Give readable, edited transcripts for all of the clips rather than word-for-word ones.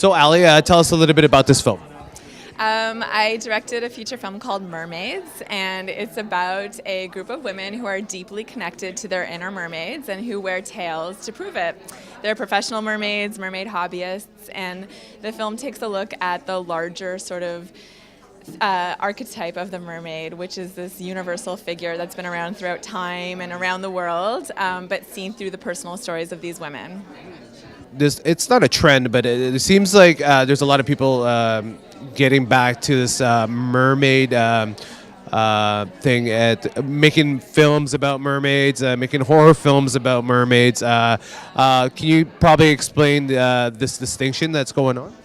So Ali, tell us a little bit about this film. I directed a feature film called Mermaids, and it's about a group of women who are deeply connected to their inner mermaids and who wear tails to prove it. They're professional mermaids, mermaid hobbyists, and the film takes a look at the larger sort of archetype of the mermaid, which is this universal figure that's been around throughout time and around the world, but seen through the personal stories of these women. It's not a trend, but it seems like there's a lot of people getting back to this mermaid thing at making films about mermaids, making horror films about mermaids. Can you probably explain this distinction that's going on?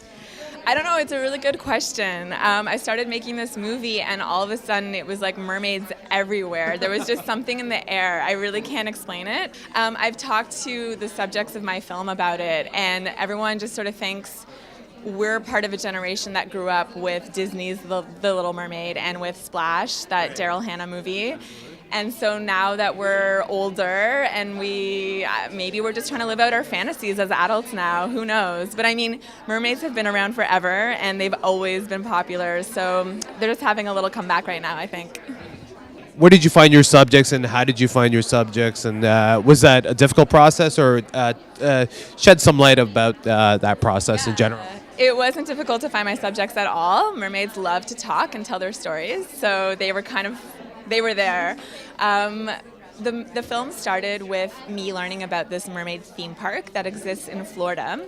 I don't know, it's a really good question. I started making this movie and all of a sudden it was like mermaids everywhere. There was just something in the air. I really can't explain it. I've talked to the subjects of my film about it, and everyone just sort of thinks we're part of a generation that grew up with Disney's The Little Mermaid and with Splash, that Daryl Hannah movie. And so now that we're older and maybe we're just trying to live out our fantasies as adults now, who knows? But I mean, mermaids have been around forever and they've always been popular, so they're just having a little comeback right now, I think. Where did you find your subjects, and how did you find your subjects, and was that a difficult process, or shed some light about that process in general? It wasn't difficult to find my subjects at all. Mermaids love to talk and tell their stories, so they were there. The film started with me learning about this mermaid theme park that exists in Florida.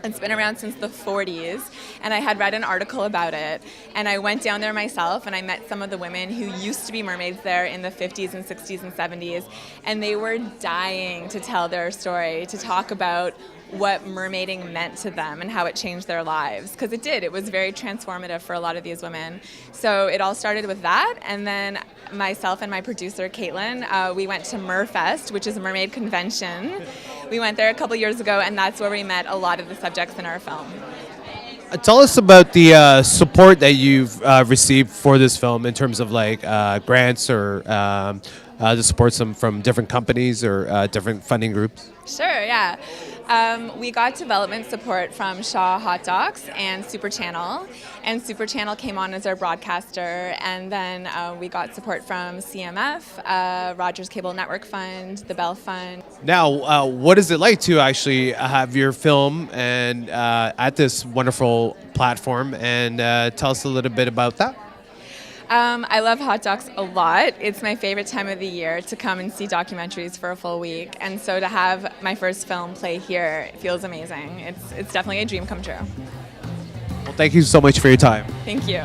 It's been around since the 40s, and I had read an article about it. And I went down there myself, and I met some of the women who used to be mermaids there in the 50s and 60s and 70s, and they were dying to tell their story, to talk about what mermaiding meant to them and how it changed their lives, because it did. It was very transformative for a lot of these women. So it all started with that, and then myself and my producer Caitlin, we went to Merfest, which is a mermaid convention. We went there a couple years ago, and that's where we met a lot of the subjects in our film. Tell us about the support that you've received for this film in terms of like grants or the support from different companies or different funding groups. Sure, yeah. We got development support from Shaw Hot Docs and Super Channel, and Super Channel came on as our broadcaster, and then we got support from CMF, Rogers Cable Network Fund, the Bell Fund. Now, what is it like to actually have your film and at this wonderful platform, and tell us a little bit about that? I love Hot Docs a lot. It's my favorite time of the year to come and see documentaries for a full week, and so to have my first film play here, it feels amazing. It's definitely a dream come true. Well, thank you so much for your time. Thank you.